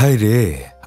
হায় রে,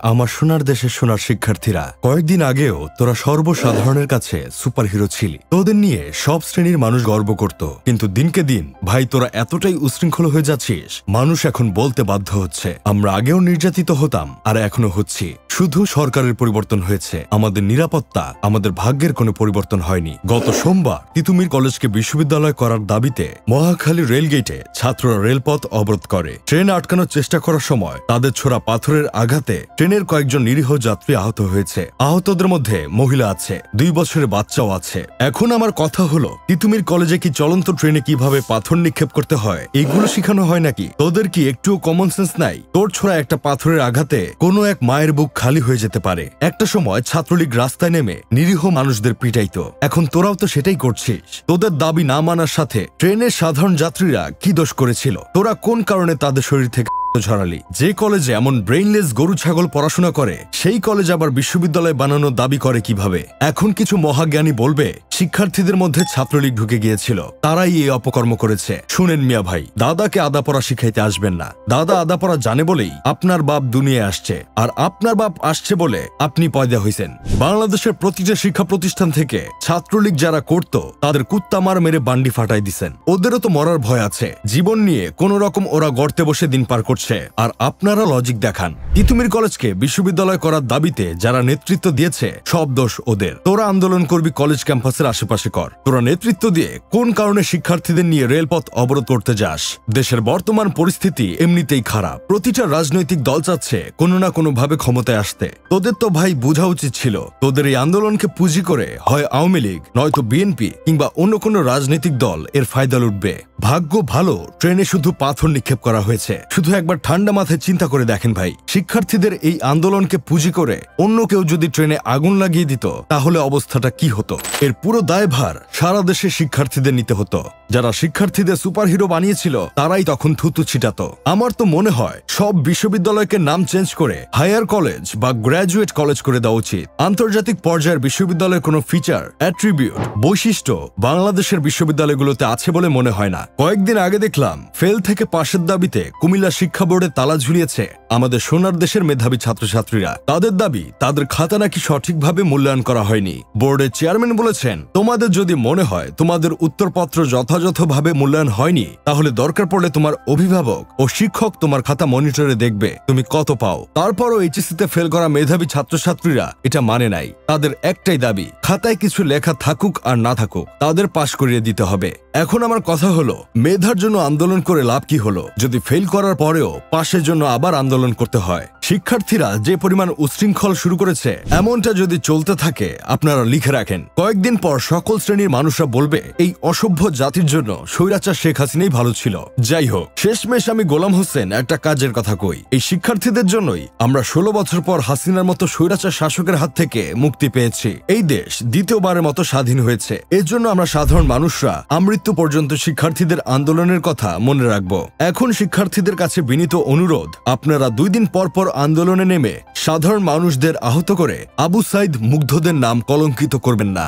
আমার সোনার দেশের সোনার শিক্ষার্থীরা, কয়েকদিন আগেও তোরা সর্বসাধারণের কাছে সুপারহিরো ছিলি। তোদের নিয়ে সব শ্রেণীর মানুষ গর্ব করত, কিন্তু দিনকে দিন ভাই তোরা এতটাই উশৃঙ্খল হয়ে যাচ্ছিস, মানুষ এখন বলতে বাধ্য হচ্ছে আমরা আগেও নির্যাতিত হতাম আর এখনো হচ্ছি। শুধু সরকারের পরিবর্তন হয়েছে, আমাদের নিরাপত্তা, আমাদের ভাগ্যের কোনো পরিবর্তন হয়নি। গত সোমবার তিতুমির কলেজকে বিশ্ববিদ্যালয় করার দাবিতে মহাখালী রেলগেটে ছাত্ররা রেলপথ অবরোধ করে। ট্রেন আটকানোর চেষ্টা করার সময় তাদের ছোড়া পাথরের আঘাতে ট্রেনের কয়েকজন নিরীহ যাত্রী আহত হয়েছে। আহতদের মধ্যে মহিলা আছে, 2 বছরের বাচ্চাও আছে। এখন আমার কথা হলো, তিতুমির কলেজে কি চলন্ত ট্রেনে কিভাবে পাথর নিক্ষেপ করতে হয় এগুলো শিখানো হয় নাকি? তোদের কি একটুও কমন সেন্স নাই? তোর ছোড়া একটা পাথরের আঘাতে কোনো এক মায়ের বুক খালি হয়ে যেতে পারে। একটা সময় ছাত্রলীগ রাস্তায় নেমে নিরীহ মানুষদের পিটাইতো, এখন তোরাও তো সেটাই করছিস। তোদের দাবি না মানার সাথে ট্রেনের সাধারণ যাত্রীরা কি দোষ করেছিল? তোরা কোন কারণে তাদের শরীর থেকে ঝরালি? যে কলেজে এমন ব্রেইনলেস গরু ছাগল পড়াশোনা করে সেই কলেজ আবার বিশ্ববিদ্যালয় বানানোর দাবি করে কিভাবে? এখন কিছু মহাজ্ঞানী বলবে শিক্ষার্থীদের মধ্যে ছাত্রলীগ ঢুকে গিয়েছিল, তারাই এই অপকর্ম করেছে। শুনেন মিয়া ভাই, দাদাকে আদা পড়া শিখাইতে আসবেন না। দাদা আদা পড়া জানে বলেই আপনার বাপ দুনিয়ায় আসছে, আর আপনার বাপ আসছে বলে আপনি পয়দা হইছেন। বাংলাদেশের প্রতিটা শিক্ষা প্রতিষ্ঠান থেকে ছাত্রলীগ যারা করত তাদের কুত্তামার মেরে বান্ডি ফাটাই দিছেন। ওদেরও তো মরার ভয় আছে। জীবন নিয়ে কোন রকম ওরা গর্তে বসে দিন পার করছে, আর আপনারা লজিক দেখান। তিতুমির কলেজকে বিশ্ববিদ্যালয় করার দাবিতে যারা নেতৃত্ব দিয়েছে সব দোষ ওদের। তোরা আন্দোলন করবি কলেজ ক্যাম্পাসের আশেপাশে কর। তোরা নেতৃত্ব দিয়ে কোন কারণে শিক্ষার্থীদের নিয়ে রেলপথ অবরোধ করতে যাস? দেশের বর্তমান পরিস্থিতি এমনিতেই খারাপ। প্রতিটা রাজনৈতিক দল চাচ্ছে কোনো না কোনো ভাবে ক্ষমতায় আসতে। তোদের তো ভাই বোঝা উচিত ছিল, তোদের এই আন্দোলনকে পুঁজি করে হয় আওয়ামী লীগ নয়তো বিএনপি কিংবা অন্য কোনো রাজনৈতিক দল এর ফায়দা লুটবে। ভাগ্য ভালো ট্রেনে শুধু পাথর নিক্ষেপ করা হয়েছে। শুধু একবার ঠান্ডা মাথায় চিন্তা করে দেখেন ভাই, শিক্ষার্থীদের এই আন্দোলনকে পুঁজি করে অন্য কেউ যদি ট্রেনে আগুন লাগিয়ে দিত তাহলে অবস্থাটা কি হতো? এর পুরো দায়ভার সারা দেশে শিক্ষার্থীদের নিতে হতো। যারা শিক্ষার্থীদের সুপারহিরো বানিয়েছিল তারাই তখন থুতু ছিটাতো। আমার তো মনে হয় সব বিশ্ববিদ্যালয়কে নাম চেঞ্জ করে হায়ার কলেজ বা গ্র্যাজুয়েট কলেজ করে দেওয়া উচিত। আন্তর্জাতিক পর্যায়ের বিশ্ববিদ্যালয়ের কোনো ফিচার, অ্যাট্রিবিউট, বৈশিষ্ট্য বাংলাদেশের বিশ্ববিদ্যালয়গুলোতে আছে বলে মনে হয় না। কয়েকদিন আগে দেখলাম ফেল থেকে পাশের দাবিতে কুমিল্লা শিক্ষা বোর্ডে তালা ঝুলিয়েছে আমাদের সোনার দেশের মেধাবী ছাত্রছাত্রীরা। তাদের দাবি তাদের খাতা নাকি সঠিকভাবে মূল্যায়ন করা হয়নি। বোর্ডের চেয়ারম্যান বলেছেন, তোমাদের যদি মনে হয় তোমাদের উত্তরপত্র যথাযথভাবে মূল্যায়ন হয়নি, তাহলে দরকার পড়লে তোমার অভিভাবক ও শিক্ষক তোমার খাতা মনিটরে দেখবে তুমি কত পাও। তারপরও এইচএসসিতে ফেল করা মেধাবী ছাত্রছাত্রীরা এটা মানে নাই। তাদের একটাই দাবি, খাতায় কিছু লেখা থাকুক আর না থাকুক তাদের পাশ করিয়ে দিতে হবে। এখন আমার কথা হলো, মেধার জন্য আন্দোলন করে লাভ কি হলো যদি ফেল করার পরেও পাশের জন্য আবার আন্দোলন করতে হয়? শিক্ষার্থীরা যে পরিমাণ উশৃঙ্খল শুরু করেছে, এমনটা যদি চলতে থাকে আপনারা লিখে রাখেন, কয়েকদিন পর সকল শ্রেণীর মানুষরা বলবে এই অসভ্য জাতির জন্য স্বৈরাচার শেখ হাসিনাই ভালো ছিল। যাই হোক, শেষমেশ আমি গোলাম হোসেন একটা কাজের কথা কই, এই শিক্ষার্থীদের জন্যই আমরা 16 বছর পর হাসিনার মতো স্বৈরাচার শাসকের হাত থেকে মুক্তি পেয়েছি। এই দেশ দ্বিতীয়বারের মতো স্বাধীন হয়েছে। এর জন্য আমরা সাধারণ মানুষরা আমৃত্যু পর্যন্ত শিক্ষার্থীদের আন্দোলনের কথা মনে রাখবো। এখন শিক্ষার্থীদের কাছে বিনীত অনুরোধ, আপনারা 2 দিন পর পর আন্দোলনে নেমে সাধারণ মানুষদের আহত করে আবু সাইদ মুগ্ধদের নাম কলঙ্কিত করবেন না।